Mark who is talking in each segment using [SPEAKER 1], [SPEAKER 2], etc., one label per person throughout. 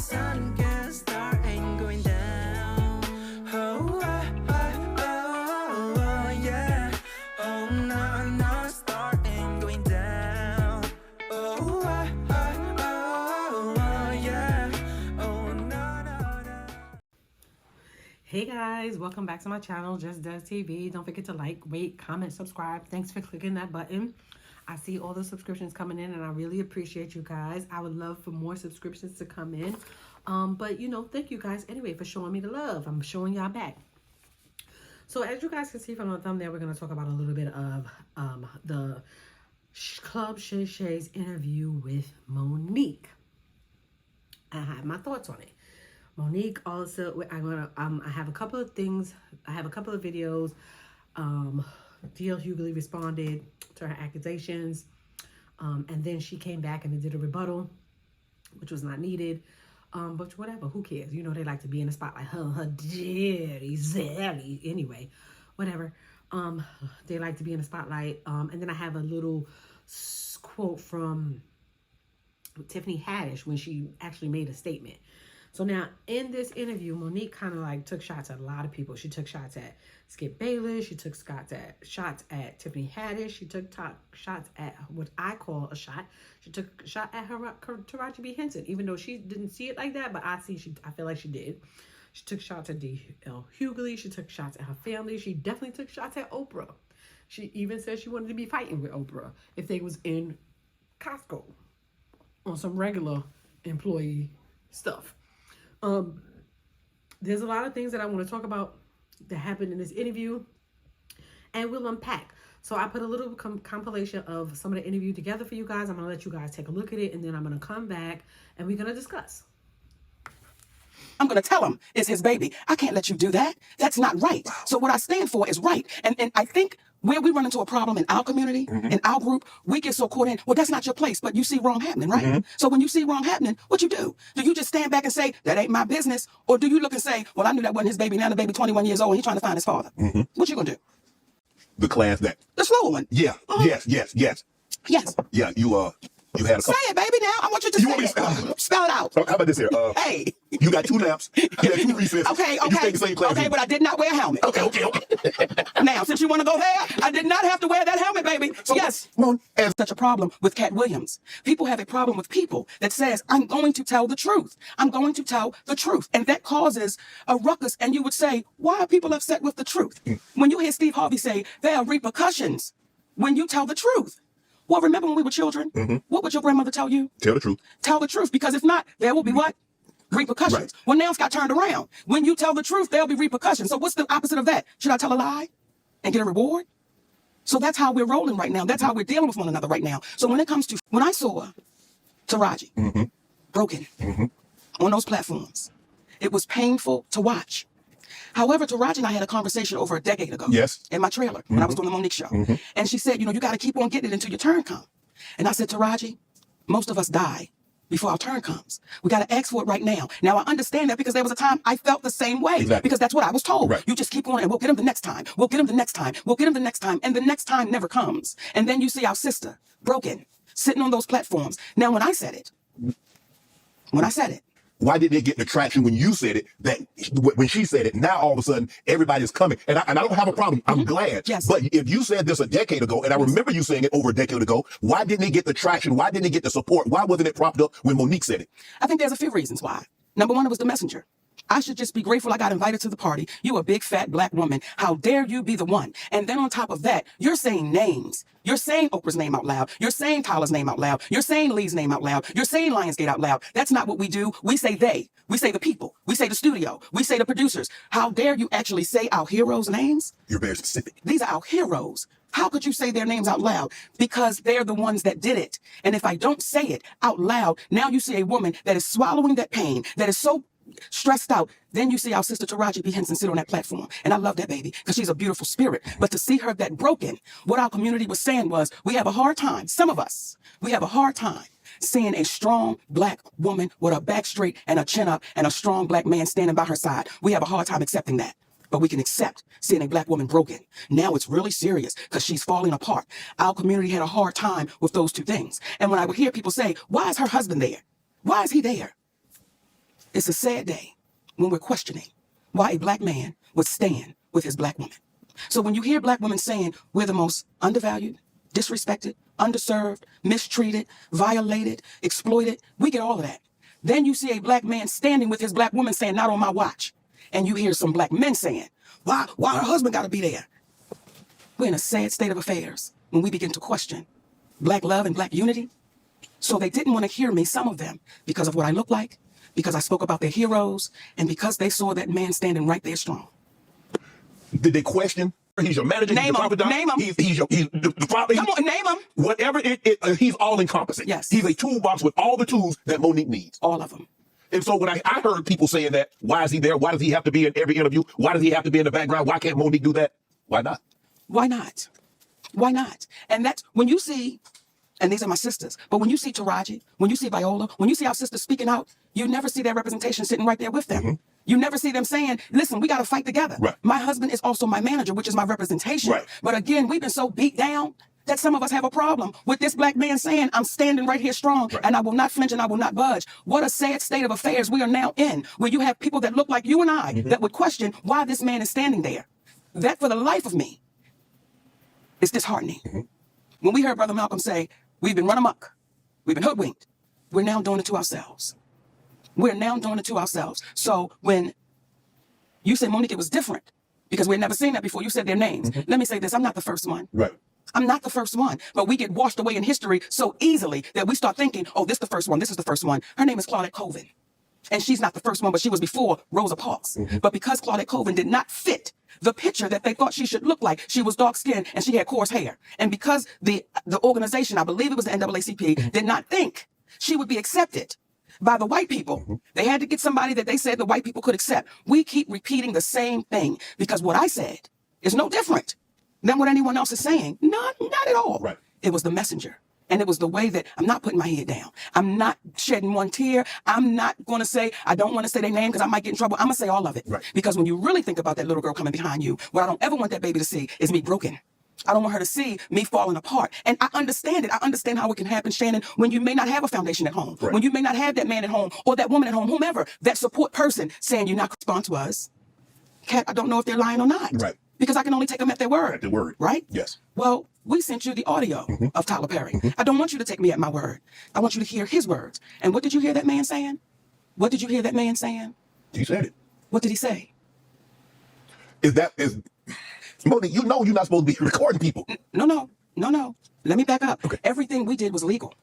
[SPEAKER 1] sun can start and going down. Oh, yeah. Oh, no, start and going down. Oh, yeah. Oh, no.
[SPEAKER 2] Hey guys, welcome back to my channel, Just Does TV. Don't forget to like, rate, comment, subscribe. Thanks for clicking that button. I see all the subscriptions coming in and I really appreciate you guys. I would love for more subscriptions to come in. But you know, thank you guys anyway for showing me the love. I'm showing y'all back. So as you guys can see from the thumbnail, we're going to talk about a little bit of the Club Shay Shay's interview with Monique. I have my thoughts on it. Monique also, I have a couple of things. I have a couple of videos. Hughley responded to her accusations. And then she came back and did a rebuttal, which was not needed. But whatever, who cares? You know, they like to be in the spotlight. Her daddy, zaddy. Anyway, whatever. They like to be in the spotlight. And then I have a little quote from Tiffany Haddish when she actually made a statement. So now in this interview, Monique kind of like took shots at a lot of people. She took shots at Skip Bayless. She took shots at Tiffany Haddish. She took shots at what I call a shot. She took a shot at her Taraji B. Henson, even though she didn't see it like that, but I feel like she did. She took shots at Hughley. She took shots at her family. She definitely took shots at Oprah. She even said she wanted to be fighting with Oprah if they was in Costco on some regular employee stuff. There's a lot of things that I want to talk about that happened in this interview, and we'll unpack. So I put a little compilation of some of the interview together for you guys. I'm going to let you guys take a look at it, and then I'm going to come back, and we're going to discuss.
[SPEAKER 3] I'm going to tell him it's his baby. I can't let you do that. That's not right. So what I stand for is right. And I think where we run into a problem in our community, in our group, we get so caught in, well, that's not your place, but you see wrong happening, right? So when you see wrong happening, what you do? Do you just stand back and say, that ain't my business? Or do you look and say, well, I knew that wasn't his baby. Now the baby 21 years old and he's trying to find his father. What you going to do?
[SPEAKER 4] The class that.
[SPEAKER 3] The slow one.
[SPEAKER 4] Yeah. Yes.
[SPEAKER 3] Yes.
[SPEAKER 4] Yeah. You had a couple.
[SPEAKER 3] Say it, baby, now. I want you to say it. Spell it out.
[SPEAKER 4] How about this here?
[SPEAKER 3] Hey.
[SPEAKER 4] You got 2 laps. You had 2 recesses.
[SPEAKER 3] Okay.
[SPEAKER 4] You stayed the same class.
[SPEAKER 3] Okay, but I did not wear a helmet.
[SPEAKER 4] Okay.
[SPEAKER 3] Now, since you want to go there, I did not have to wear that helmet, baby. So yes. As such a problem with Cat Williams. People have a problem with people that says, I'm going to tell the truth. I'm going to tell the truth. And that causes a ruckus. And you would say, why are people upset with the truth? When you hear Steve Harvey say, there are repercussions when you tell the truth. Well, remember when we were children? What would your grandmother tell you?
[SPEAKER 4] Tell the truth.
[SPEAKER 3] Tell the truth, because if not, there will be what? Repercussions.
[SPEAKER 4] Right.
[SPEAKER 3] Well, now it's got turned around. When you tell the truth, there'll be repercussions. So what's the opposite of that? Should I tell a lie and get a reward? So that's how we're rolling right now. That's how we're dealing with one another right now. So when it comes to, when I saw Taraji broken on those platforms, it was painful to watch. However, Taraji and I had a conversation over a decade ago.
[SPEAKER 4] Yes.
[SPEAKER 3] In my trailer when I was doing the Monique show. And she said, you know, you got to keep on getting it until your turn comes. And I said, Taraji, most of us die before our turn comes. We got to ask for it right now. Now, I understand that because there was a time I felt the same way.
[SPEAKER 4] Exactly.
[SPEAKER 3] Because that's what I was told.
[SPEAKER 4] Right.
[SPEAKER 3] You just keep on and we'll get him the next time. We'll get him the next time. We'll get him the next time. And the next time never comes. And then you see our sister broken, sitting on those platforms. Now, when I said it,
[SPEAKER 4] why didn't it get the traction when you said it, that when she said it, now all of a sudden everybody's coming? And I don't have a problem. I'm glad.
[SPEAKER 3] Yes.
[SPEAKER 4] But if you said this a decade ago, and I remember you saying it over a decade ago, why didn't it get the traction? Why didn't it get the support? Why wasn't it propped up when Monique said it?
[SPEAKER 3] I think there's a few reasons why. Number one, it was the messenger. I should just be grateful I got invited to the party. You a big fat black woman. How dare you be the one? And then on top of that, you're saying names. You're saying Oprah's name out loud. You're saying Tyler's name out loud. You're saying Lee's name out loud. You're saying Lionsgate out loud. That's not what we do. We say they. We say the people. We say the studio. We say the producers. How dare you actually say our heroes' names?
[SPEAKER 4] You're very specific.
[SPEAKER 3] These are our heroes. How could you say their names out loud? Because they're the ones that did it. And if I don't say it out loud, now you see a woman that is swallowing that pain, that is so stressed out. Then you see our sister Taraji B. Henson sit on that platform. And I love that baby because she's a beautiful spirit. But to see her that broken, what our community was saying was, we have a hard time, some of us, we have a hard time seeing a strong black woman with her back straight and a chin up and a strong black man standing by her side. We have a hard time accepting that. But we can accept seeing a black woman broken. Now it's really serious because she's falling apart. Our community had a hard time with those two things. And when I would hear people say, why is her husband there? Why is he there? It's a sad day when we're questioning why a black man would stand with his black woman. So when you hear black women saying we're the most undervalued, disrespected, underserved, mistreated, violated, exploited, we get all of that. Then you see a black man standing with his black woman saying, not on my watch. And you hear some black men saying, why her husband got to be there? We're in a sad state of affairs when we begin to question black love and black unity. So they didn't want to hear me, some of them, because of what I look like, because I spoke about their heroes, and because they saw that man standing right there strong.
[SPEAKER 4] Did they question? He's your manager.
[SPEAKER 3] Name
[SPEAKER 4] he's
[SPEAKER 3] him. Name him.
[SPEAKER 4] He's the prophet.
[SPEAKER 3] Come on, name him.
[SPEAKER 4] Whatever he's all encompassing.
[SPEAKER 3] Yes.
[SPEAKER 4] He's a toolbox with all the tools that Monique needs.
[SPEAKER 3] All of them.
[SPEAKER 4] And so when I heard people saying that, why is he there? Why does he have to be in every interview? Why does he have to be in the background? Why can't Monique do that? Why not?
[SPEAKER 3] Why not? Why not? And that's when you see, and these are my sisters, but when you see Taraji, when you see Viola, when you see our sisters speaking out, you never see that representation sitting right there with them. Mm-hmm. You never see them saying, listen, we got to fight together.
[SPEAKER 4] Right.
[SPEAKER 3] My husband is also my manager, which is my representation.
[SPEAKER 4] Right.
[SPEAKER 3] But again, we've been so beat down that some of us have a problem with this black man saying, I'm standing right here strong,
[SPEAKER 4] right,
[SPEAKER 3] and I will not flinch and I will not budge. What a sad state of affairs we are now in, where you have people that look like you and I mm-hmm. that would question why this man is standing there. That, for the life of me, is disheartening. Mm-hmm. When we heard Brother Malcolm say, we've been run amok, we've been hoodwinked, we're now doing it to ourselves. We're now doing it to ourselves. So when you say, Monique, it was different because we had never seen that before, you said their names. Mm-hmm. Let me say this, I'm not the first one.
[SPEAKER 4] Right.
[SPEAKER 3] I'm not the first one, but we get washed away in history so easily that we start thinking, oh, this is the first one, this is the first one. Her name is Claudette Colvin. And she's not the first one, but she was before Rosa Parks. Mm-hmm. But because Claudette Colvin did not fit the picture that they thought she should look like, she was dark-skinned and she had coarse hair. And because the organization, I believe it was the NAACP, mm-hmm. did not think she would be accepted by the white people, mm-hmm. they had to get somebody that they said the white people could accept. We keep repeating the same thing because what I said is no different than what anyone else is saying. Not at all.
[SPEAKER 4] Right.
[SPEAKER 3] It was the messenger. And it was the way that I'm not putting my head down. I'm not shedding one tear. I'm not going to say, I don't want to say their name because I might get in trouble. I'm going to say all of it.
[SPEAKER 4] Right.
[SPEAKER 3] Because when you really think about that little girl coming behind you, what I don't ever want that baby to see is me broken. I don't want her to see me falling apart. And I understand it. I understand how it can happen, Shannon, when you may not have a foundation at home,
[SPEAKER 4] right.
[SPEAKER 3] when you may not have that man at home or that woman at home, whomever, that support person saying you're not going to respond to us. Kat, I don't know if they're lying or not.
[SPEAKER 4] Right.
[SPEAKER 3] Because I can only take them at their word.
[SPEAKER 4] At their word.
[SPEAKER 3] Right?
[SPEAKER 4] Yes.
[SPEAKER 3] Well, we sent you the audio mm-hmm. of Tyler Perry. Mm-hmm. I don't want you to take me at my word. I want you to hear his words. And what did you hear that man saying? What did you hear that man saying?
[SPEAKER 4] He said it.
[SPEAKER 3] What did he say?
[SPEAKER 4] Monique, you know you're not supposed to be recording people.
[SPEAKER 3] No. Let me back up.
[SPEAKER 4] Okay.
[SPEAKER 3] Everything we did was legal.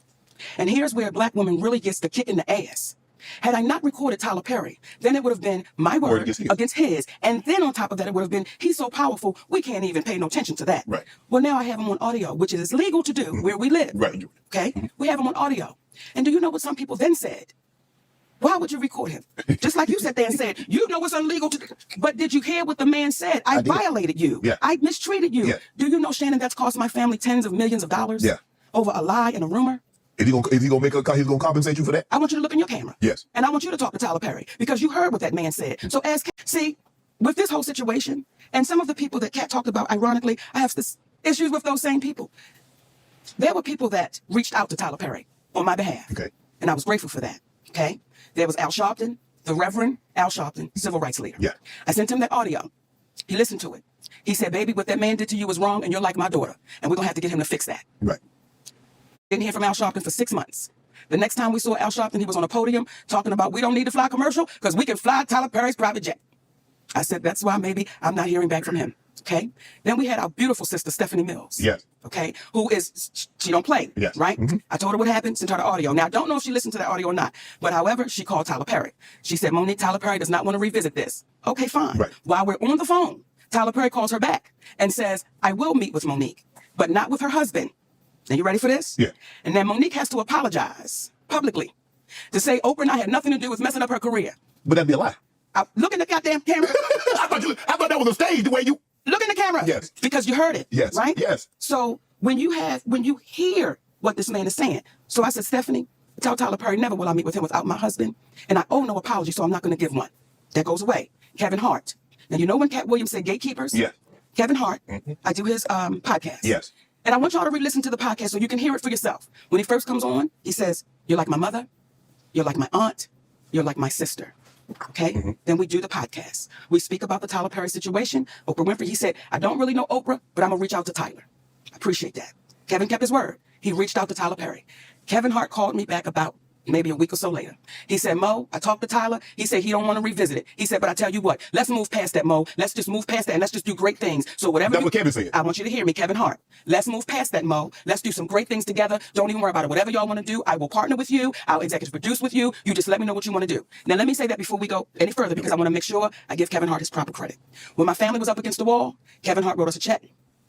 [SPEAKER 3] And here's where a black woman really gets the kick in the ass. Had I not recorded Tyler Perry, then it would have been my word against his. And then on top of that, it would have been, he's so powerful, we can't even pay no attention to that.
[SPEAKER 4] Right.
[SPEAKER 3] Well, now I have him on audio, which is legal to do mm-hmm. where we live.
[SPEAKER 4] Right.
[SPEAKER 3] Okay? Mm-hmm. We have him on audio. And do you know what some people then said? Why would you record him? Just like you sat there and said, you know it's illegal to do. But did you hear what the man said? I violated you.
[SPEAKER 4] Yeah.
[SPEAKER 3] I mistreated you.
[SPEAKER 4] Yeah.
[SPEAKER 3] Do you know, Shannon, that's cost my family tens of millions of dollars?
[SPEAKER 4] Yeah.
[SPEAKER 3] Over a lie and a rumor?
[SPEAKER 4] Is he gonna compensate you for that?
[SPEAKER 3] I want you to look in your camera.
[SPEAKER 4] Yes.
[SPEAKER 3] And I want you to talk to Tyler Perry because you heard what that man said. So see, with this whole situation and some of the people that Kat talked about, ironically, I have issues with those same people. There were people that reached out to Tyler Perry on my behalf.
[SPEAKER 4] Okay.
[SPEAKER 3] And I was grateful for that. Okay. There was Al Sharpton, the Reverend Al Sharpton, civil rights leader.
[SPEAKER 4] Yeah.
[SPEAKER 3] I sent him that audio. He listened to it. He said, baby, what that man did to you was wrong and you're like my daughter. And we're going to have to get him to fix that.
[SPEAKER 4] Right.
[SPEAKER 3] Didn't hear from Al Sharpton for 6 months. The next time we saw Al Sharpton, he was on a podium talking about we don't need to fly commercial because we can fly Tyler Perry's private jet. I said, that's why maybe I'm not hearing back from him. Okay. Then we had our beautiful sister, Stephanie Mills.
[SPEAKER 4] Yes.
[SPEAKER 3] Okay. Who is, she don't play.
[SPEAKER 4] Yes.
[SPEAKER 3] Right.
[SPEAKER 4] Mm-hmm.
[SPEAKER 3] I told her what happened, sent her the audio. Now, I don't know if she listened to that audio or not, but however, she called Tyler Perry. She said, Monique, Tyler Perry does not want to revisit this. Okay, fine.
[SPEAKER 4] Right.
[SPEAKER 3] While we're on the phone, Tyler Perry calls her back and says, I will meet with Monique, but not with her husband. Are you ready for this?
[SPEAKER 4] Yeah.
[SPEAKER 3] And then Monique has to apologize publicly to say Oprah and I had nothing to do with messing up her career.
[SPEAKER 4] But that'd be a lie.
[SPEAKER 3] Look in the goddamn camera.
[SPEAKER 4] I thought that was a stage the way you...
[SPEAKER 3] Look in the camera.
[SPEAKER 4] Yes.
[SPEAKER 3] Because you heard it.
[SPEAKER 4] Yes.
[SPEAKER 3] Right?
[SPEAKER 4] Yes.
[SPEAKER 3] So when you hear what this man is saying. So I said, Stephanie, tell Tyler Perry, never will I meet with him without my husband. And I owe no apology, so I'm not going to give one. That goes away. Kevin Hart. Now, you know when Cat Williams said gatekeepers?
[SPEAKER 4] Yeah.
[SPEAKER 3] Kevin Hart. Mm-hmm. I do his podcast.
[SPEAKER 4] Yes.
[SPEAKER 3] And I want y'all to re-listen to the podcast so you can hear it for yourself. When he first comes on, he says, you're like my mother. You're like my aunt. You're like my sister. Okay. Then we do the podcast. We speak about the Tyler Perry situation. Oprah Winfrey, he said, I don't really know Oprah, but I'm going to reach out to Tyler. I appreciate that. Kevin kept his word. He reached out to Tyler Perry. Kevin Hart called me back about maybe a week or so later. He said, Mo, I talked to Tyler. He said he don't want to revisit it. He said, but I tell you what, let's move past that, Mo. Let's just move past that and let's just do great things. So whatever.
[SPEAKER 4] That's what Kevin said.
[SPEAKER 3] I want you to hear me, Kevin Hart. Let's move past that, Mo. Let's do some great things together. Don't even worry about it. Whatever y'all want to do, I will partner with you. I'll executive produce with you. You just let me know what you want to do. Now, let me say that before we go any further, because I want to make sure I give Kevin Hart his proper credit. When my family was up against the wall, Kevin Hart wrote us a check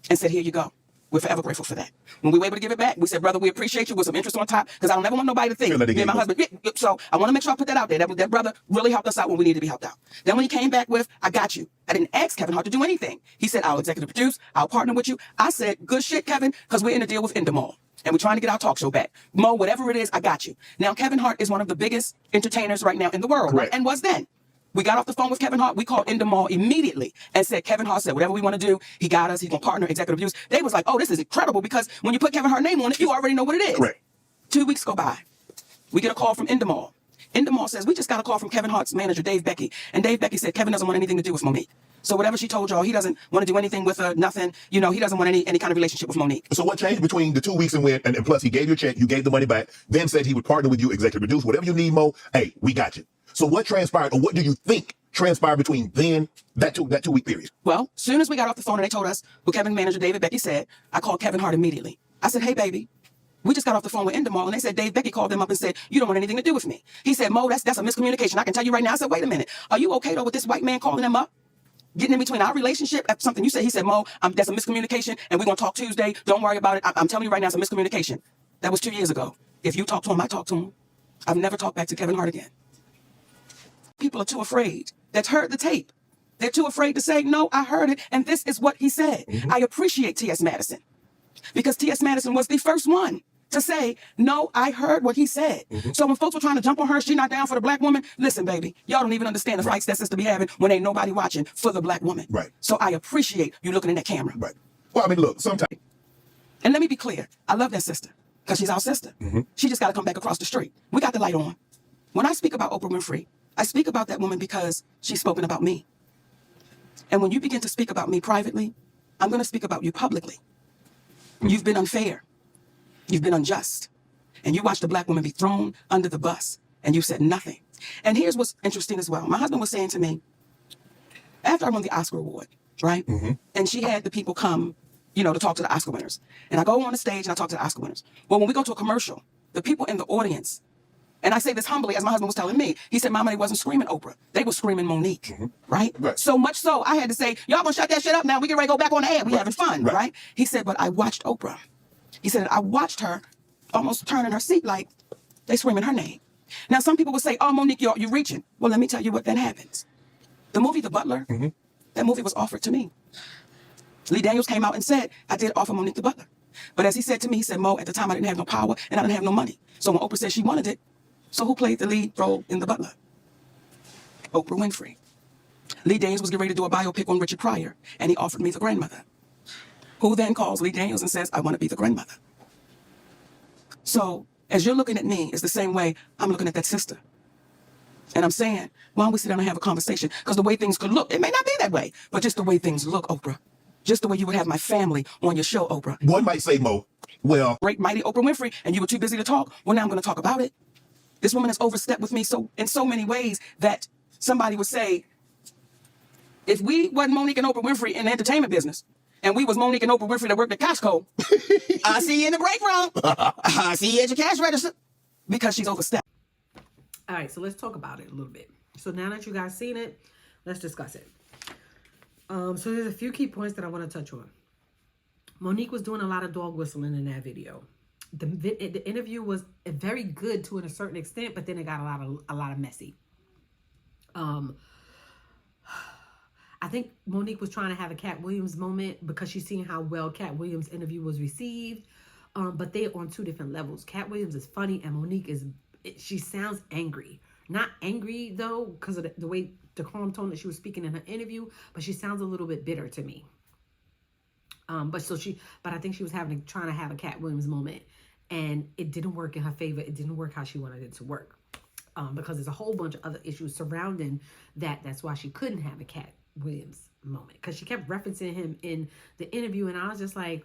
[SPEAKER 3] and said, here you go. We're forever grateful for that. When we were able to give it back, we said, brother, we appreciate you with some interest on top, because I don't ever want nobody to think, me and my husband. So I want to make sure I put that out there. That brother really helped us out when we needed to be helped out. Then when he came back with, I got you. I didn't ask Kevin Hart to do anything. He said, I'll executive produce. I'll partner with you. I said, good shit, Kevin, because we're in a deal with Endemol. And we're trying to get our talk show back. Mo, whatever it is, I got you. Now, Kevin Hart is one of the biggest entertainers right now in the world. Right? And was then. We got off the phone with Kevin Hart. We called Endemol immediately and said, Kevin Hart said, whatever we want to do, he got us. He's going to partner, executive produce. They was like, oh, this is incredible, because when you put Kevin Hart's name on it, you already know what it is.
[SPEAKER 4] Correct.
[SPEAKER 3] 2 weeks go by. We get a call from Endemol. Endemol says, we just got a call from Kevin Hart's manager, Dave Becky. And Dave Becky said, Kevin doesn't want anything to do with Monique. So whatever she told y'all, he doesn't want to do anything with her, nothing. You know, he doesn't want any kind of relationship with Monique.
[SPEAKER 4] So what changed between the 2 weeks and plus he gave you a check, you gave the money back, then said he would partner with you, executive produce, whatever you need, Mo, hey, we got you. So what transpired, or what do you think transpired between then, that 2 week period?
[SPEAKER 3] Well, soon as we got off the phone and they told us what Kevin's manager, David Becky, said, I called Kevin Hart immediately. I said, hey, baby, we just got off the phone with Endemol, and they said Dave Becky called them up and said, you don't want anything to do with me. He said, Mo, that's a miscommunication. I can tell you right now. I said, wait a minute. Are you okay, though, with this white man calling them up? Getting in between our relationship after something you said? He said, Mo, that's a miscommunication, and we're going to talk Tuesday. Don't worry about it. I'm telling you right now, it's a miscommunication. That was 2 years ago. If you talk to him, I talk to him. I've never talked back to Kevin Hart again. People are too afraid. That's heard the tape. They're too afraid to say, no, I heard it, and this is what he said. I appreciate T.S. Madison, because T.S. Madison was the first one to say, no, I heard what he said. So when folks were trying to jump on her, she not down for the black woman, listen, baby, y'all don't even understand the fights that sister be having when ain't nobody watching for the black woman.
[SPEAKER 4] Right.
[SPEAKER 3] So I appreciate you looking in that camera.
[SPEAKER 4] Right. Well, I mean, look, sometimes.
[SPEAKER 3] And let me be clear, I love that sister, because she's our sister. She just got to come back across the street. We got the light on. When I speak about Oprah Winfrey, I speak about that woman because she's spoken about me. And when you begin to speak about me privately, I'm going to speak about you publicly. You've been unfair. You've been unjust. And you watched a black woman be thrown under the bus, and you said nothing. And here's what's interesting as well. My husband was saying to me, after I won the Oscar award, right? And she had the people come, you know, to talk to the Oscar winners. And I go on the stage and I talk to the Oscar winners. Well, when we go to a commercial, the people in the audience, and I say this humbly, as my husband was telling me, he said, Mama, they wasn't screaming Oprah. They were screaming Monique, right? So much so, I had to say, y'all gonna shut that shit up now. We get ready to go back on the air. We having fun, right? He said, but I watched Oprah. He said, I watched her almost turn in her seat like they screaming her name. Now, some people would say, oh, Monique, you're reaching. Well, let me tell you what then happens. The movie The Butler, that movie was offered to me. Lee Daniels came out and said, I did offer Monique The Butler. But as he said to me, he said, Mo, at the time I didn't have no power and I didn't have no money. So when Oprah said she wanted it, so who played the lead role in The Butler? Oprah Winfrey. Lee Daniels was getting ready to do a biopic on Richard Pryor, and he offered me the grandmother. Who then calls Lee Daniels and says, I want to be the grandmother. So as you're looking at me, it's the same way I'm looking at that sister. And I'm saying, why don't we sit down and have a conversation? Because the way things could look, it may not be that way, but just the way things look, Oprah. Just the way you would have my family on your show, Oprah.
[SPEAKER 4] One might say, Mo, well,
[SPEAKER 3] Great, mighty Oprah Winfrey, and you were too busy to talk. Well, now I'm going to talk about it. This woman has overstepped with me in so many ways that somebody would say, if we wasn't Monique and Oprah Winfrey in the entertainment business, and we was Monique and Oprah Winfrey that worked at Costco, I see you in the break room. I see you at your cash register. Because she's overstepped.
[SPEAKER 2] All right, so let's talk about it a little bit. So now that you guys seen it, let's discuss it. So there's a few key points that I want to touch on. Monique was doing a lot of dog whistling in that video. The interview was very good to a certain extent, but then it got a lot of messy. I think Monique was trying to have a Cat Williams moment because she's seen how well Cat Williams' interview was received. But they're on two different levels. Cat Williams is funny, and Monique she sounds angry. Not angry though, because of the way, the calm tone that she was speaking in her interview, but she sounds a little bit bitter to me. But I think she was trying to have a Cat Williams moment, and it didn't work in her favor. It didn't work how she wanted it to work. because there's a whole bunch of other issues surrounding that. That's why she couldn't have a Cat Williams moment, because she kept referencing him in the interview, and I was just like,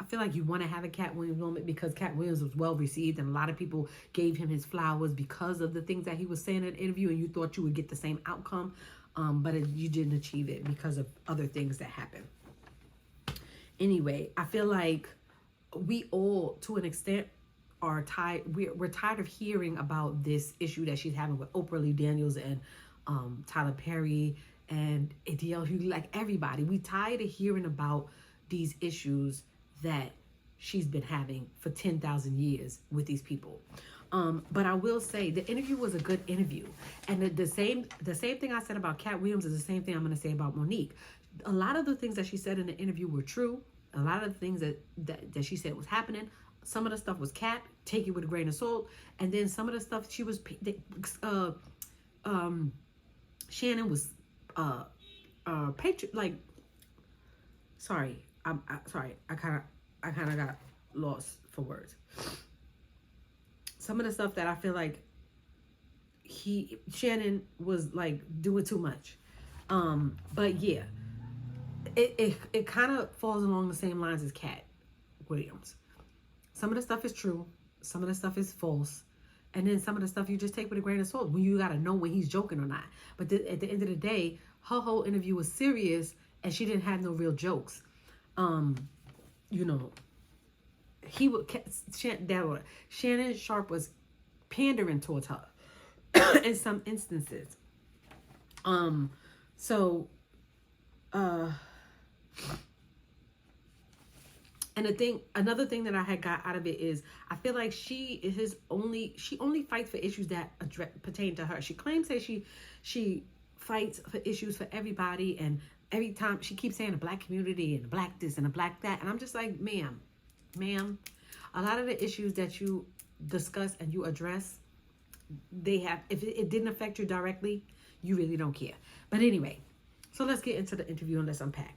[SPEAKER 2] I feel like you want to have a Cat Williams moment because Cat Williams was well received and a lot of people gave him his flowers because of the things that he was saying in the interview, and you thought you would get the same outcome, but you didn't achieve it because of other things that happened. Anyway, I feel like we all, to an extent, are tired. We're tired of hearing about this issue that she's having with Oprah Lee Daniels and Tyler Perry and ADL Hughley, like everybody. We tired of hearing about these issues that she's been having for 10,000 years with these people. But I will say the interview was a good interview. And the same thing I said about Cat Williams is the same thing I'm going to say about Monique. A lot of the things that she said in the interview were true. A lot of the things that she said was happening. Some of the stuff was Cat, take it with a grain of salt. And then some of the stuff she was, Shannon was, sorry. I kind of got lost for words. Some of the stuff that I feel like Shannon was like doing too much. But yeah, it kind of falls along the same lines as Cat Williams. Some of the stuff is true. Some of the stuff is false. And then some of the stuff you just take with a grain of salt when you got to know when he's joking or not. But at the end of the day, her whole interview was serious and she didn't have no real jokes. You know, Shannon Sharp was pandering towards her in some instances. And another thing that I had got out of it is I feel like she only fights for issues that pertain to her. She claims that she fights for issues for everybody, and every time she keeps saying the black community and the black this and the black that, and I'm just like, ma'am, a lot of the issues that you discuss and you address, if it didn't affect you directly, you really don't care. But anyway, so let's get into the interview and let's unpack.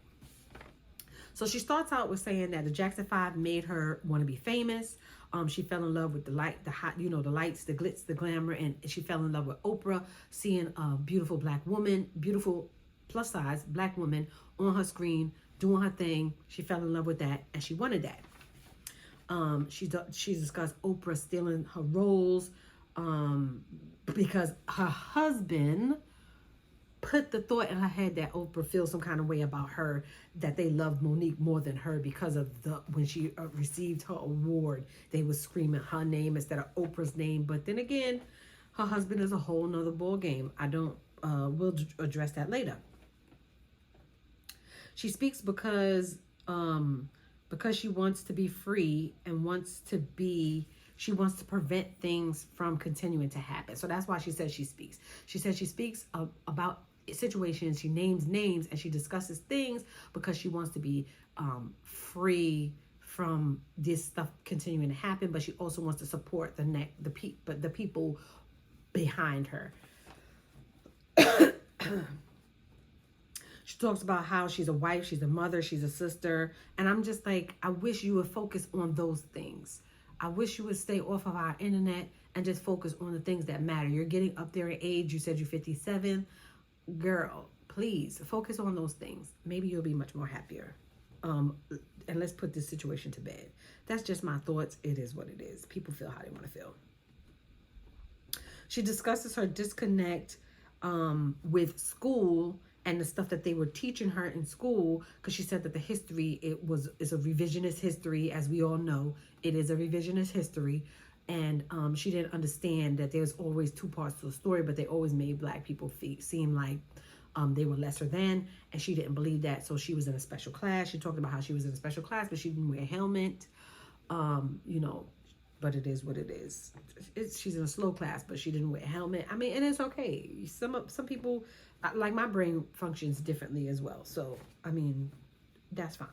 [SPEAKER 2] So she starts out with saying that the Jackson 5 made her want to be famous. She fell in love with the lights, the glitz, the glamour, and she fell in love with Oprah, seeing a beautiful black woman, beautiful plus size black woman on her screen doing her thing. She fell in love with that, and she wanted that. She discussed Oprah stealing her roles because her husband put the thought in her head that Oprah feels some kind of way about her, that they loved Monique more than her because of when she received her award, they were screaming her name instead of Oprah's name. But then again, her husband is a whole nother ball game. We'll address that later. She speaks because she wants to be free and she wants to prevent things from continuing to happen. So that's why she says she speaks. She says she speaks about situations, she names names, and she discusses things because she wants to be free from this stuff continuing to happen, but she also wants to support the people behind her. She talks about how she's a wife, she's a mother, she's a sister, and I'm just like, I wish you would focus on those things. I wish you would stay off of our internet and just focus on the things that matter. You're getting up there in age. You said you're 57. Girl, please focus on those things. Maybe you'll be much more happier. And let's put this situation to bed. That's just my thoughts. It is what it is. People feel how they want to feel. She discusses her disconnect with school and the stuff that they were teaching her in school, because she said that the history is a revisionist history. As we all know, it is a revisionist history. And she didn't understand that there's always two parts to the story, but they always made black people seem like they were lesser than, and she didn't believe that. So she was in a special class. She talked about how she was in a special class, but she didn't wear a helmet. But it is what it is. She's in a slow class, but she didn't wear a helmet. I mean, and it's okay. Some people, like my brain functions differently as well. So, I mean, that's fine.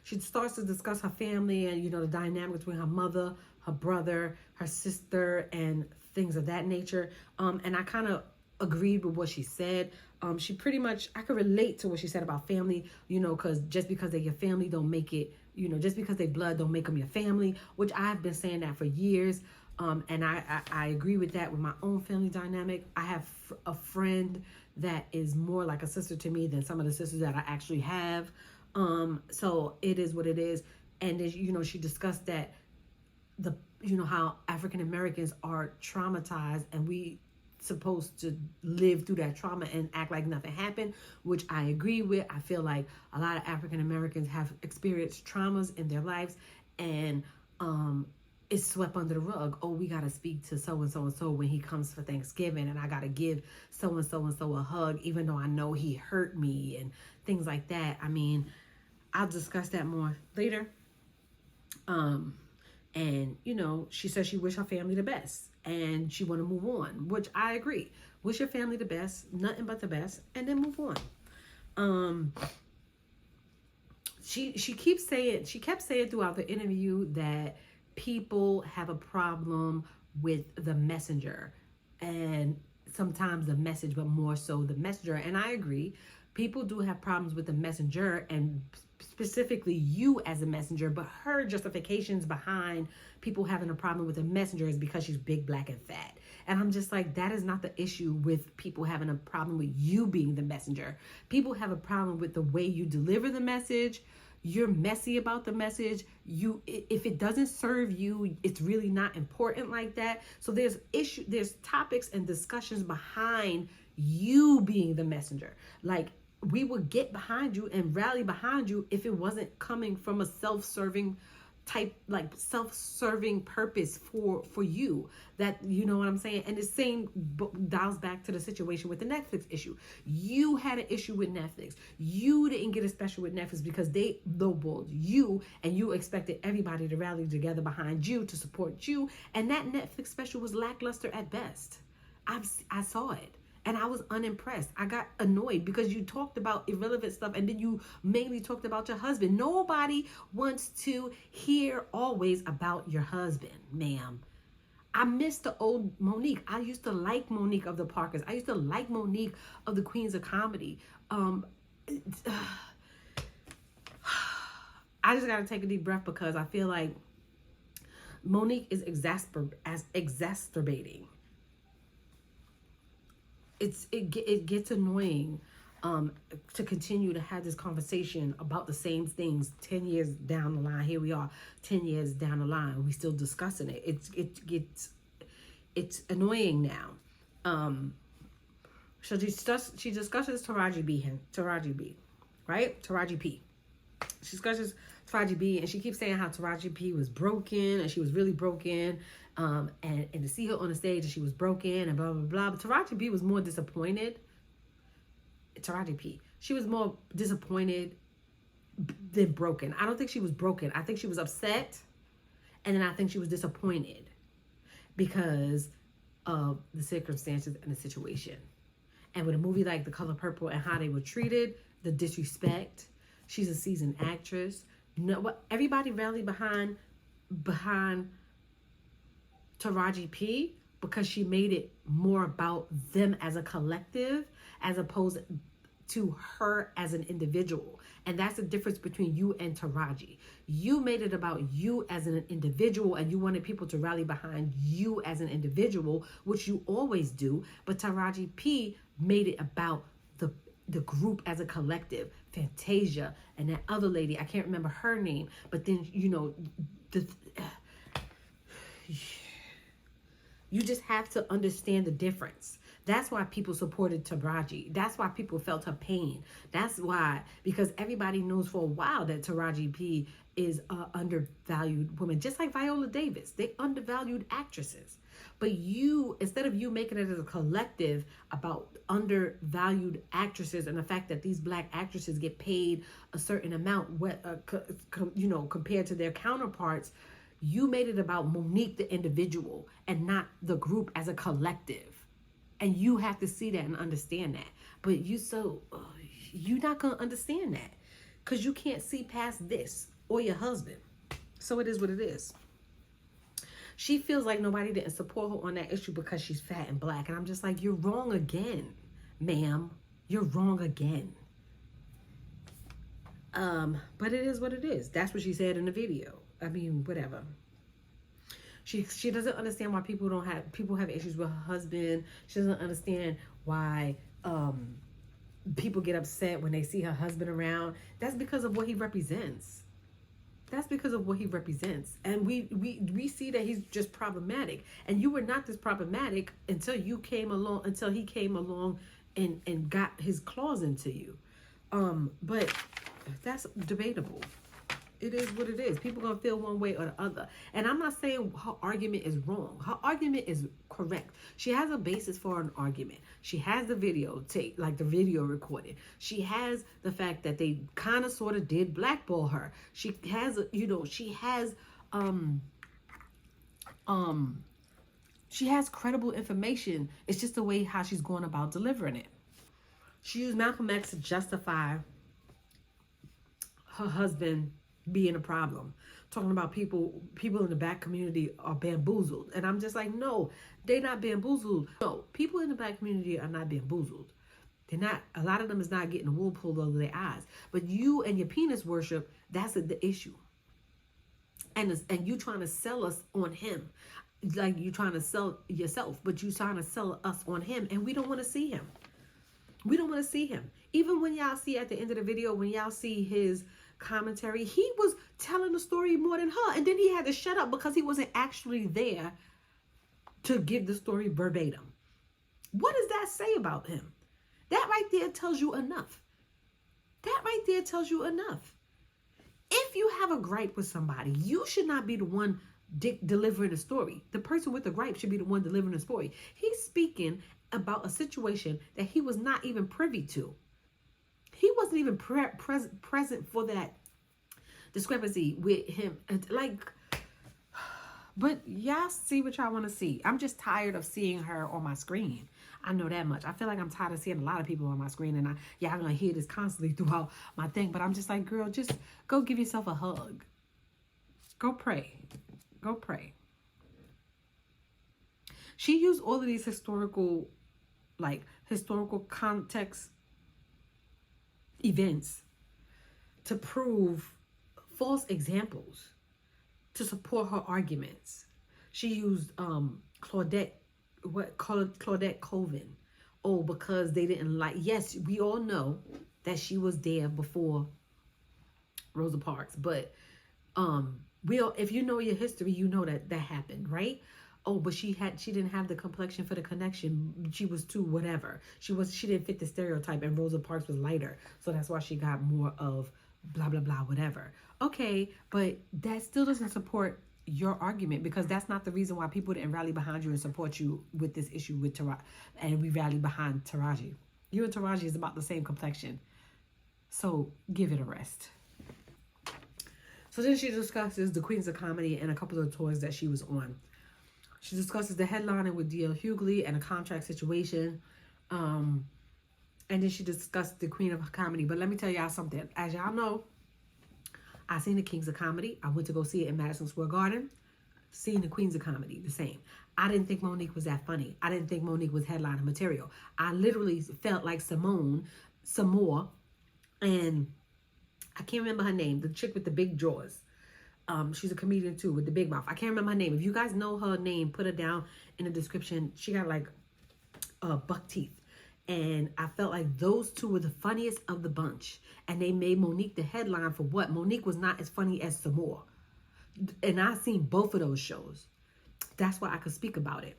[SPEAKER 2] She starts to discuss her family and, the dynamic between her mother, her brother, her sister, and things of that nature. And I kind of agreed with what she said. She pretty much, I could relate to what she said about family, because just because they're your family don't make it, just because they blood don't make them your family, which I've been saying that for years. And I agree with that with my own family dynamic. I have a friend that is more like a sister to me than some of the sisters that I actually have. So it is what it is. And you know, she discussed that how African Americans are traumatized, and we supposed to live through that trauma and act like nothing happened, which I agree with. I feel like a lot of African Americans have experienced traumas in their lives, and it's swept under the rug. Oh, we got to speak to so and so and so when he comes for Thanksgiving, and I got to give so and so and so a hug, even though I know he hurt me, and things like that. I mean, I'll discuss that more later. And you know, she says she wish her family the best, and she want to move on, which I agree. Wish your family the best, nothing but the best, and then move on. She kept saying throughout the interview that people have a problem with the messenger, and sometimes the message, but more so the messenger. And I agree, people do have problems with the messenger, and specifically you as a messenger, but her justifications behind people having a problem with a messenger is because she's big, black, and fat. And I'm just like, that is not the issue with people having a problem with you being the messenger. People have a problem with the way you deliver the message. You're messy about the message. If it doesn't serve you, it's really not important like that. So there's topics and discussions behind you being the messenger. Like, we would get behind you and rally behind you if it wasn't coming from a self-serving purpose for you. That, you know what I'm saying? And the same dials back to the situation with the Netflix issue. You had an issue with Netflix. You didn't get a special with Netflix because they lowballed you, and you expected everybody to rally together behind you to support you. And that Netflix special was lackluster at best. I saw it. And I was unimpressed. I got annoyed because you talked about irrelevant stuff, and then you mainly talked about your husband. Nobody wants to hear always about your husband, ma'am. I miss the old Monique. I used to like Monique of the Parkers. I used to like Monique of the Queens of Comedy. I just got to take a deep breath because I feel like Monique is exacerbating. It gets annoying to continue to have this conversation about the same things 10 years down the line. Here we are 10 years down the line, we still discussing it. It's annoying now. So she discusses Taraji B, right? Taraji P. She discusses Taraji B, and she keeps saying how Taraji P was broken, and she was really broken. And to see her on the stage and she was broken and blah, blah, blah. But Taraji B was more disappointed. Taraji P. She was more disappointed than broken. I don't think she was broken. I think she was upset. And then I think she was disappointed because of the circumstances and the situation. And with a movie like The Color Purple and how they were treated, the disrespect. She's a seasoned actress. Everybody rallied behind Taraji P because she made it more about them as a collective as opposed to her as an individual. And that's the difference between you and Taraji. You made it about you as an individual, and you wanted people to rally behind you as an individual, which you always do. But Taraji P made it about the group as a collective. Fantasia and that other lady, I can't remember her name, but then, you know, you just have to understand the difference. That's why people supported Taraji. That's why people felt her pain. That's why, because everybody knows for a while that Taraji P is an undervalued woman. Just like Viola Davis. They undervalued actresses. But you, instead of you making it as a collective about undervalued actresses and the fact that these black actresses get paid a certain amount, compared to their counterparts, you made it about Monique the individual and not the group as a collective. And you have to see that and understand that. But you're not going to understand that because you can't see past this or your husband. So it is what it is. She feels like nobody didn't support her on that issue because she's fat and black. And I'm just like, you're wrong again, ma'am. You're wrong again. But it is what it is. That's what she said in the video. I mean, whatever. She doesn't understand why people have issues with her husband. She doesn't understand why people get upset when they see her husband around. That's because of what he represents. That's because of what he represents. And we see that he's just problematic. And you were not this problematic until he came along and got his claws into you. But that's debatable. It is what it is. People gonna feel one way or the other. And I'm not saying her argument is wrong. Her argument is correct. She has a basis for an argument. She has the video tape, like the video recorded. She has the fact that they kind of sort of did blackball her. She has, she has credible information. It's just the way how she's going about delivering it. She used Malcolm X to justify her husband being a problem, talking about people in the black community are bamboozled. And I'm just like, no, they're not bamboozled. No, people in the black community are not bamboozled. They're not. A lot of them is not getting the wool pulled over their eyes. But you and your penis worship, that's the issue. And you trying to sell us on him, like you trying to sell yourself, but you trying to sell us on him, and we don't want to see him. We don't want to see him. Even when y'all see at the end of the video, when y'all see his commentary, he was telling the story more than her, and then he had to shut up because he wasn't actually there to give the story verbatim. What does that say about him? That right there tells you enough. That right there tells you enough. If you have a gripe with somebody, you should not be the one delivering the story. The person with the gripe should be the one delivering the story. He's speaking about a situation that he was not even privy to. He wasn't even present for that discrepancy with him. But y'all see what y'all want to see. I'm just tired of seeing her on my screen. I know that much. I feel like I'm tired of seeing a lot of people on my screen, and y'all gonna hear this constantly throughout my thing. But I'm just like, girl, just go give yourself a hug. Go pray. Go pray. She used all of these historical context events to prove false examples to support her arguments. She used Claudette Colvin. Oh, because they didn't like. Yes, we all know that she was there before Rosa Parks, but if you know your history, you know that happened, right? Oh, but she didn't have the complexion for the connection. She was too whatever. She didn't fit the stereotype, and Rosa Parks was lighter, so that's why she got more of blah blah blah whatever. Okay, but that still doesn't support your argument, because that's not the reason why people didn't rally behind you and support you with this issue with Taraji, and we rallied behind Taraji. You and Taraji is about the same complexion, so give it a rest. So then she discusses the Queens of Comedy and a couple of tours that she was on. She discusses the headlining with D.L. Hughley and a contract situation. And then she discussed the Queen of Comedy. But let me tell y'all something. As y'all know, I seen the Kings of Comedy. I went to go see it in Madison Square Garden. Seeing the Queens of Comedy, the same. I didn't think Monique was that funny. I didn't think Monique was headlining material. I literally felt like Samoa, and I can't remember her name, the chick with the big jaws. She's a comedian too with the big mouth. I can't remember her name. If you guys know her name, put her down in the description. She got like buck teeth. And I felt like those two were the funniest of the bunch. And they made Monique the headline for what? Monique was not as funny as Samoa. And I've seen both of those shows. That's why I could speak about it.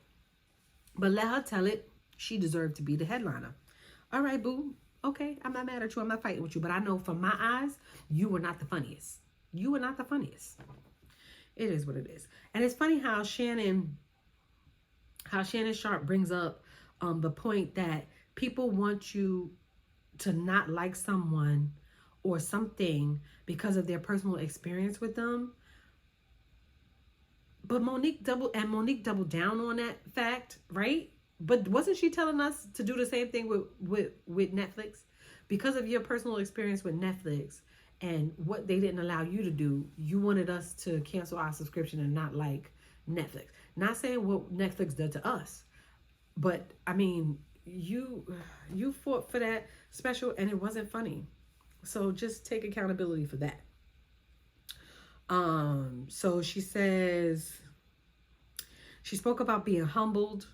[SPEAKER 2] But let her tell it. She deserved to be the headliner. All right, boo. Okay, I'm not mad at you. I'm not fighting with you. But I know from my eyes, you were not the funniest. You were not the funniest. It is what it is. And it's funny how Shannon Sharp brings up the point that people want you to not like someone or something because of their personal experience with them. But Monique doubled down on that fact, right? But wasn't she telling us to do the same thing with Netflix? Because of your personal experience with Netflix and what they didn't allow you to do, you wanted us to cancel our subscription and not like Netflix. Not saying what Netflix did to us, but I mean, you fought for that special and it wasn't funny. So just take accountability for that. So she says, She spoke about being humbled,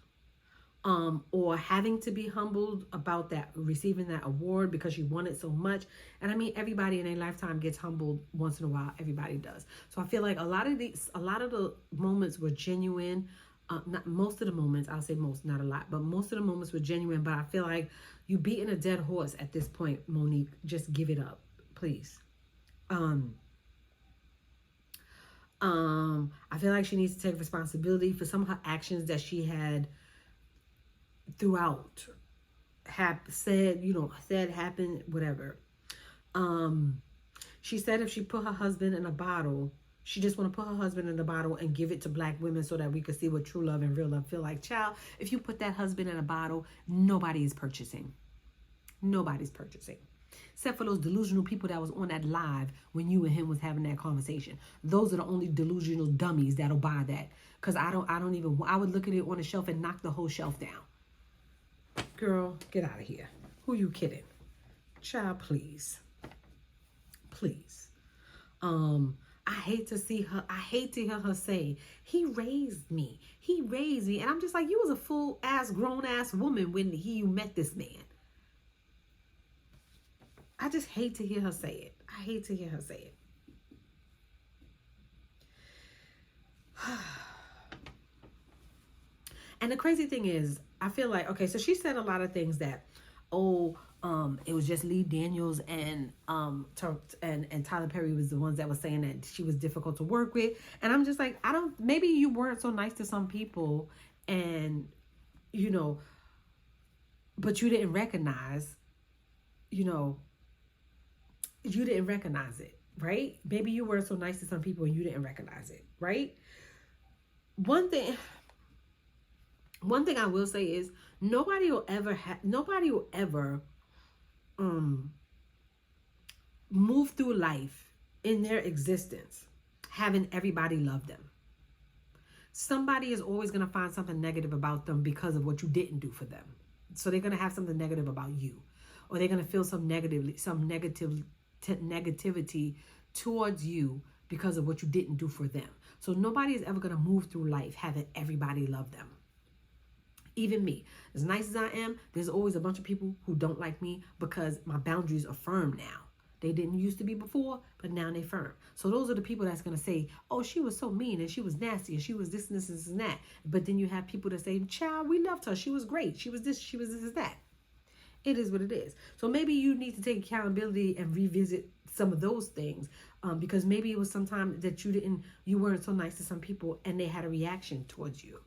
[SPEAKER 2] or having to be humbled about that, receiving that award because she wanted so much. And I mean, everybody in a lifetime gets humbled once in a while. Everybody does. So I feel like a lot of the moments were genuine. Not most of the moments, I'll say most, not a lot, but most of the moments were genuine. But I feel like you beating a dead horse at this point, Monique. Just give it up, please. I feel like she needs to take responsibility for some of her actions that she had throughout, said, happened, whatever. She said if she put her husband in a bottle, she just want to put her husband in a bottle and give it to black women so that we could see what true love and real love feel like. Child, if you put that husband in a bottle, nobody is purchasing. Nobody's purchasing. Except for those delusional people that was on that live when you and him was having that conversation. Those are the only delusional dummies that'll buy that. Because I would look at it on the shelf and knock the whole shelf down. Girl, get out of here. Who you kidding? Child, please. Please. I hate to hear her say, he raised me. He raised me. And I'm just like, you was a full ass, grown ass woman when you met this man. I just hate to hear her say it. I hate to hear her say it. And the crazy thing is, I feel like, okay, so she said a lot of things that, it was just Lee Daniels and Tyler Perry was the ones that was saying that she was difficult to work with. And I'm just like, maybe you weren't so nice to some people and, but you didn't recognize, you didn't recognize it, right? Maybe you were so nice to some people and you didn't recognize it, right? One thing I will say is nobody will ever move through life in their existence having everybody love them. Somebody is always going to find something negative about them because of what you didn't do for them. So they're going to have something negative about you, or they're going to feel some negativity towards you because of what you didn't do for them. So nobody is ever going to move through life having everybody love them. Even me, as nice as I am, there's always a bunch of people who don't like me because my boundaries are firm now. They didn't used to be before, but now they're firm. So those are the people that's going to say, oh, she was so mean and she was nasty and she was this and this and this and that. But then you have people that say, child, we loved her. She was great. She was this and that. It is what it is. So maybe you need to take accountability and revisit some of those things, because maybe it was some time that you weren't so nice to some people and they had a reaction towards you.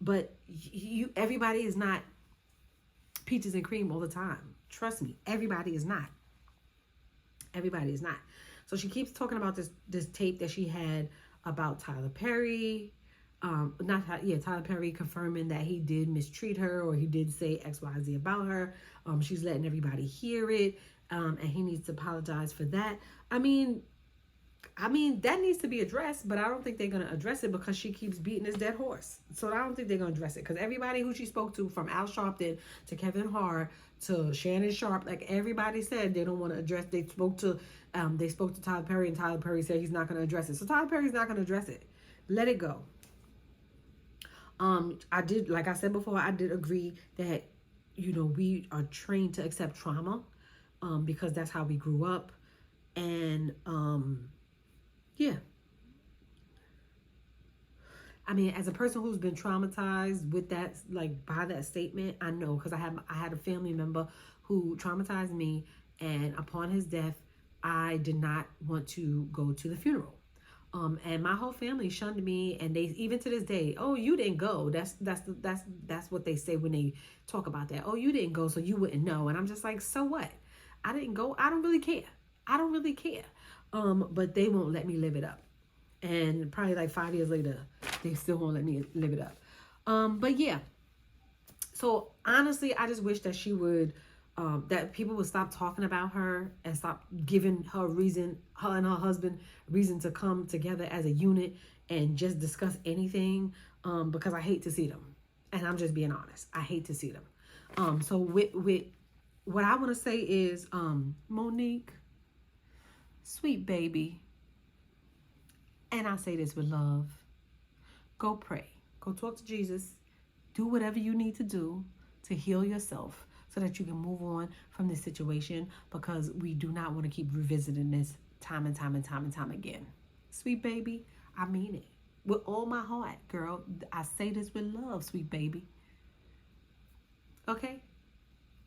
[SPEAKER 2] But everybody is not peaches and cream all the time. Trust me, everybody is not. Everybody is not. So she keeps talking about this tape that she had about Tyler Perry. Tyler Perry confirming that he did mistreat her, or he did say X, Y, Z about her. She's letting everybody hear it, and he needs to apologize for that. I mean, that needs to be addressed, but I don't think they're going to address it because she keeps beating this dead horse. So I don't think they're going to address it, because everybody who she spoke to, from Al Sharpton to Kevin Hart to Shannon Sharp, like everybody said they don't want to address. They spoke to Tyler Perry, and Tyler Perry said he's not going to address it. So Tyler Perry's not going to address it. Let it go. Like I said before, I did agree that, we are trained to accept trauma, because that's how we grew up. And, yeah. I mean, as a person who's been traumatized with that, like by that statement, I know, because I had a family member who traumatized me, and upon his death, I did not want to go to the funeral. And my whole family shunned me, and they, even to this day, oh, you didn't go. That's what they say when they talk about that. Oh, you didn't go, so you wouldn't know. And I'm just like, so what? I didn't go. I don't really care. But they won't let me live it up. And probably like 5 years later, they still won't let me live it up. But yeah. So honestly, I just wish that she would, that people would stop talking about her and stop giving her and her husband reason to come together as a unit and just discuss anything, because I hate to see them. And I'm just being honest. I hate to see them. So with what I want to say is, Monique, sweet baby, and I say this with love, go pray. Go talk to Jesus. Do whatever you need to do to heal yourself so that you can move on from this situation, because we do not want to keep revisiting this time and time and time and time again. Sweet baby, I mean it. With all my heart, girl. I say this with love, sweet baby. Okay?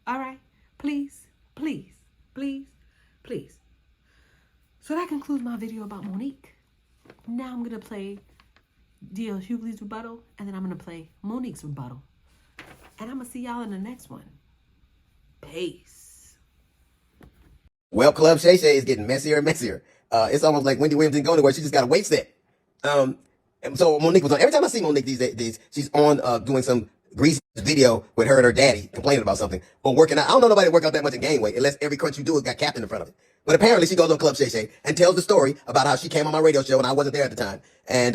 [SPEAKER 2] All right. Please, please, please, please. So that concludes my video about Monique. Now I'm going to play DL Hughley's rebuttal, and then I'm going to play Monique's rebuttal. And I'm going to see y'all in the next one. Peace.
[SPEAKER 5] Well, Club Shay Shay is getting messier and messier. It's almost like Wendy Williams didn't go anywhere. She just got a wait set. And so Monique was on. Every time I see Monique these days, she's on doing some greasy video with her and her daddy complaining about something or working out. I don't know nobody work out that much in gain weight unless every crunch you do has got captain in front of it. But apparently she goes on Club Shay Shay and tells the story about how she came on my radio show and I wasn't there at the time. And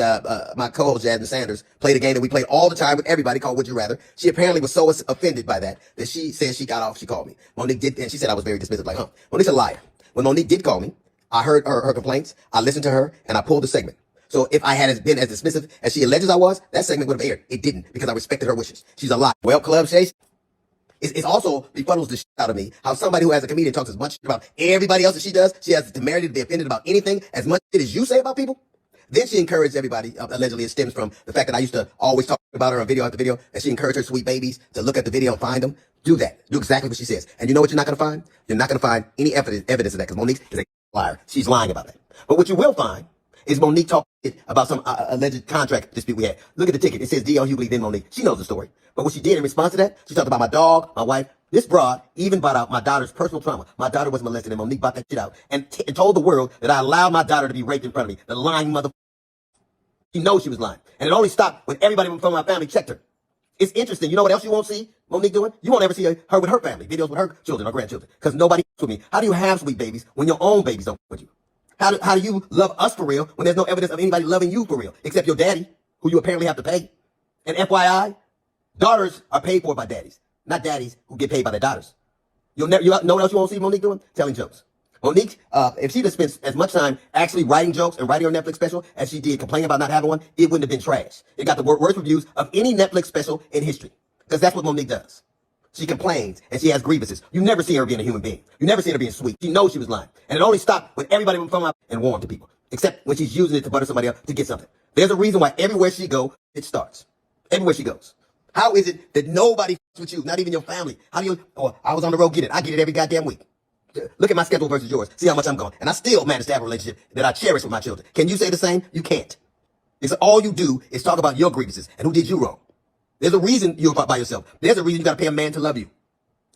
[SPEAKER 5] my co-host Jasmine Sanders played a game that we played all the time with everybody called Would You Rather. She apparently was so offended by that she said she got off. She called me. Monique did, and she said I was very dismissive, like, Monique's a liar. When Monique did call me, I heard her complaints. I listened to her and I pulled the segment. So if I had been as dismissive as she alleges I was, that segment would have aired. It didn't, because I respected her wishes. She's a liar. Well, Club Shay, it's also befuddles the shit out of me how somebody who as a comedian talks as much shit about everybody else as she does, she has the temerity to be offended about anything as much shit as you say about people. Then she encouraged everybody, allegedly it stems from the fact that I used to always talk about her on video after video, and she encouraged her sweet babies to look at the video and find them. Do that. Do exactly what she says. And you know what you're not going to find? You're not going to find any evidence of that, because Monique is a liar. She's lying about that. But what you will find is Monique talking about some alleged contract dispute we had. Look at the ticket. It says D.L. Hughley, then Monique. She knows the story. But what she did in response to that, she talked about my dog, my wife. This broad even brought out my daughter's personal trauma. My daughter was molested, and Monique brought that shit out and told the world that I allowed my daughter to be raped in front of me. The lying mother. She knows she was lying. And it only stopped when everybody from my family checked her. It's interesting. You know what else you won't see Monique doing? You won't ever see her with her family, videos with her children or grandchildren, because nobody with me. How do you have sweet babies when your own babies don't with you? How do you love us for real when there's no evidence of anybody loving you for real, except your daddy, who you apparently have to pay? And FYI, daughters are paid for by daddies, not daddies who get paid by their daughters. You know what else you won't see Monique doing? Telling jokes. Monique, if she'd have spent as much time actually writing jokes and writing her Netflix special as she did complaining about not having one, it wouldn't have been trash. It got the worst reviews of any Netflix special in history, because that's what Monique does. She complains and she has grievances. You never see her being a human being. You never see her being sweet. She knows she was lying. And it only stopped when everybody would come up and warn to people, except when she's using it to butter somebody up to get something. There's a reason why everywhere she goes, it starts. Everywhere she goes. How is it that nobody with you, not even your family? How do you, I was on the road, get it. I get it every goddamn week. Look at my schedule versus yours. See how much I'm gone. And I still manage to have a relationship that I cherish with my children. Can you say the same? You can't. It's all you do is talk about your grievances and who did you wrong. There's a reason you're by yourself. There's a reason you got to pay a man to love you.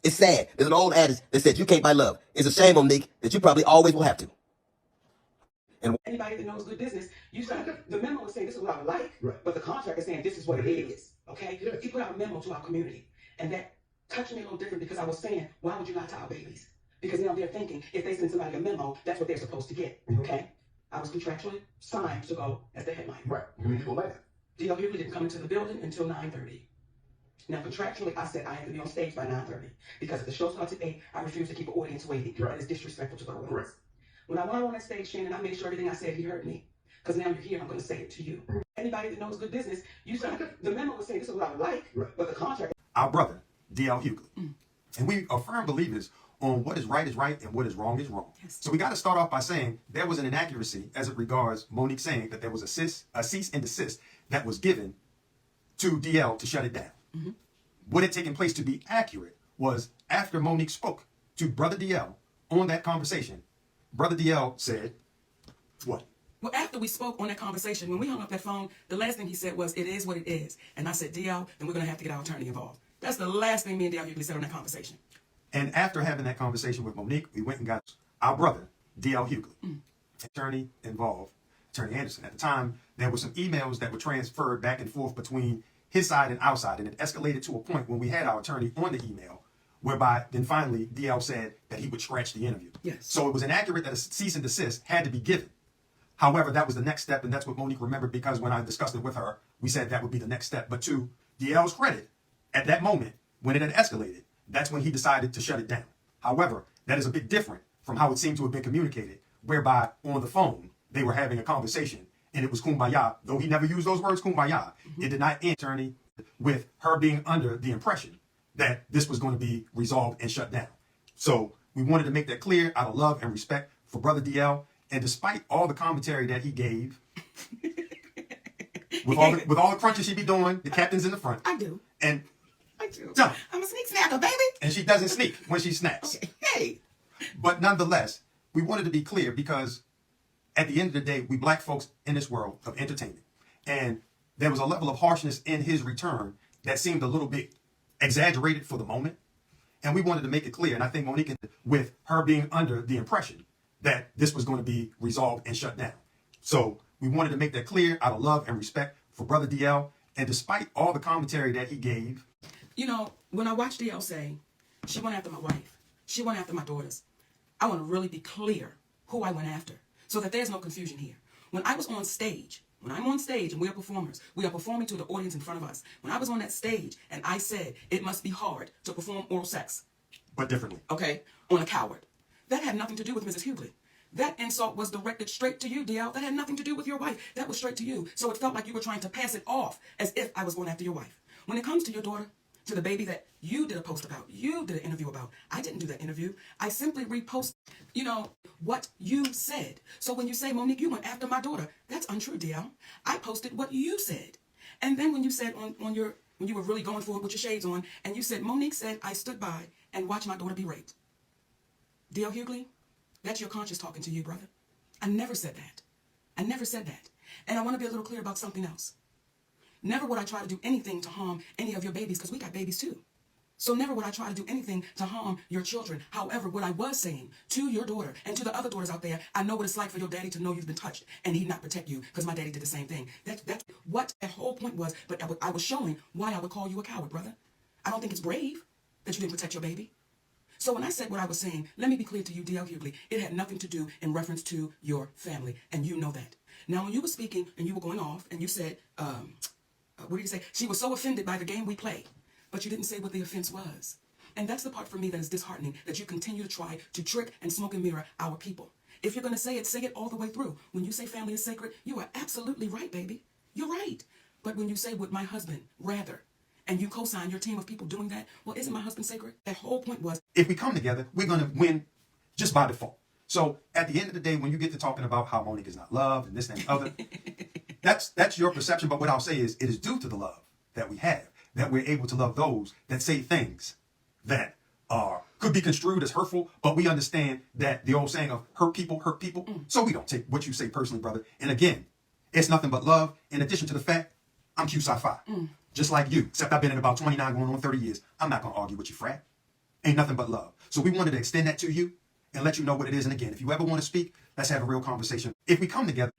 [SPEAKER 5] It's sad. There's an old adage that says you can't buy love. It's a shame, Monique, that you probably always will have to.
[SPEAKER 3] And anybody that knows good business, the memo is saying this is what I would like, right, but the contract is saying this is what it is. Okay? Yes. He put out a memo to our community, and that touched me a little different, because I was saying, why would you lie to our babies? Because now they're thinking if they send somebody a memo, that's what they're supposed to get. Mm-hmm. Okay? I was contractually signed to go as the headliner. Right. You mean you go later? D.L. Hughley didn't come into the building until 9:30. Now, contractually, I said I have to be on stage by 9:30, because if the show starts at 8, I refuse to keep an audience waiting. Right. That is disrespectful to the audience. Correct. When I went on that stage, Shannon, I made sure everything I said, he heard me. Because now you're here, I'm going to say it to you. Mm-hmm. Anybody that knows good business, the memo was saying this is what I would like, right, but the contract.
[SPEAKER 6] Our brother, D.L. Hughley. Mm. And we are firm believers on what is right and what is wrong is wrong. Yes. So we got to start off by saying there was an inaccuracy as it regards Monique saying that there was a cease and desist that was given to DL to shut it down. Mm-hmm. What had taken place, to be accurate, was after Monique spoke to Brother DL on that conversation, Brother DL said, what?
[SPEAKER 3] Well, after we spoke on that conversation, when we hung up that phone, the last thing he said was, it is what it is. And I said, DL, then we're going to have to get our attorney involved. That's the last thing me and DL Hughley said on that conversation.
[SPEAKER 6] And after having that conversation with Monique, we went and got our brother, D.L. Hughley, attorney involved, Attorney Anderson. At the time, there were some emails that were transferred back and forth between his side and our side, and it escalated to a point when we had our attorney on the email, whereby then finally D.L. said that he would scratch the interview. Yes. So it was inaccurate that a cease and desist had to be given. However, that was the next step, and that's what Monique remembered, because when I discussed it with her, we said that would be the next step. But to D.L.'s credit, at that moment, when it had escalated, that's when he decided to shut it down. However, that is a bit different from how it seemed to have been communicated, whereby on the phone, they were having a conversation and it was kumbaya. Though he never used those words, kumbaya, it did not end, attorney, with her being under the impression that this was going to be resolved and shut down. So we wanted to make that clear out of love and respect for Brother DL. And despite all the commentary that he gave, with all the crunches she be doing, the captain's in the front.
[SPEAKER 3] I do.
[SPEAKER 6] And
[SPEAKER 3] I do.
[SPEAKER 6] jump.
[SPEAKER 3] I'm a sneak snacker, baby.
[SPEAKER 6] And she doesn't sneak when she snaps.
[SPEAKER 3] Okay. Hey.
[SPEAKER 6] But nonetheless, we wanted to be clear because at the end of the day, we black folks in this world of entertainment. And there was a level of harshness in his return that seemed a little bit exaggerated for the moment. And we wanted to make it clear. And I think Monique, with her being under the impression that this was going to be resolved and shut down. So we wanted to make that clear out of love and respect for Brother DL. And despite all the commentary that he gave.
[SPEAKER 3] You know, when I watched DL say, she went after my wife, she went after my daughters, I want to really be clear who I went after so that there's no confusion here. When I was on stage, when I'm on stage and we are performers, we are performing to the audience in front of us. When I was on that stage and I said it must be hard to perform oral sex.
[SPEAKER 6] But differently.
[SPEAKER 3] Okay, on a coward. That had nothing to do with Mrs. Hughley. That insult was directed straight to you, DL. That had nothing to do with your wife. That was straight to you. So it felt like you were trying to pass it off as if I was going after your wife. When it comes to your daughter, to the baby that you did a post about, you did an interview about, I didn't do that interview. I simply reposted, you know, what you said. So when you say, Monique, you went after my daughter, that's untrue, DL. I posted what you said. And then when you said when you were really going for it with your shades on, and you said, Monique said, I stood by and watched my daughter be raped. DL Hughley, that's your conscience talking to you, brother. I never said that. I never said that. And I want to be a little clear about something else. Never would I try to do anything to harm any of your babies, because we got babies too. So never would I try to do anything to harm your children. However, what I was saying to your daughter and to the other daughters out there, I know what it's like for your daddy to know you've been touched and he'd not protect you, because my daddy did the same thing. That's what that whole point was. But I was showing why I would call you a coward, brother. I don't think it's brave that you didn't protect your baby. So when I said what I was saying, let me be clear to you, DL Hughley, it had nothing to do in reference to your family, and you know that. Now, when you were speaking and you were going off and you said, what did you say? She was so offended by the game we play, but you didn't say what the offense was. And that's the part for me that is disheartening, that you continue to try to trick and smoke and mirror our people. If you're going to say it all the way through. When you say family is sacred, you are absolutely right, baby. You're right. But when you say with my husband, rather, and you co-sign your team of people doing that, well, isn't my husband sacred? That whole point was,
[SPEAKER 6] if we come together, we're going to win just by default. So at the end of the day, when you get to talking about how Monique is not loved and this and the other, that's your perception. But what I'll say is, it is due to the love that we have, that we're able to love those that say things that could be construed as hurtful, but we understand that the old saying of hurt people, so we don't take what you say personally, brother. And again, it's nothing but love, in addition to the fact I'm Q-Sci-Fi. Just like you, except I've been in about 29 going on 30 years. I'm not going to argue with you, frat. Ain't nothing but love. So we wanted to extend that to you and let you know what it is. And again, if you ever want to speak, let's have a real conversation. If we come together.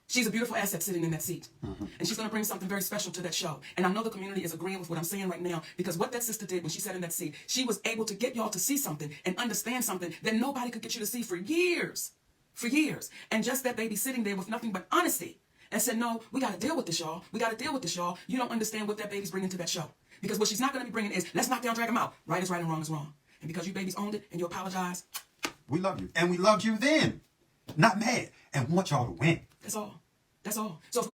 [SPEAKER 3] She's a beautiful asset sitting in that seat. And she's going to bring something very special to that show. And I know the community is agreeing with what I'm saying right now, because what that sister did when she sat in that seat, she was able to get y'all to see something and understand something that nobody could get you to see for years. For years. And just that baby sitting there with nothing but honesty. And said, no, we got to deal with this, y'all. We got to deal with this, y'all. You don't understand what that baby's bringing to that show. Because what she's not going to be bringing is, let's knock down, drag him out. Right is right and wrong is wrong. And because you babies owned it and you apologize.
[SPEAKER 6] We love you. And we loved you then. Not mad. And want y'all to win.
[SPEAKER 3] That's all. That's all. So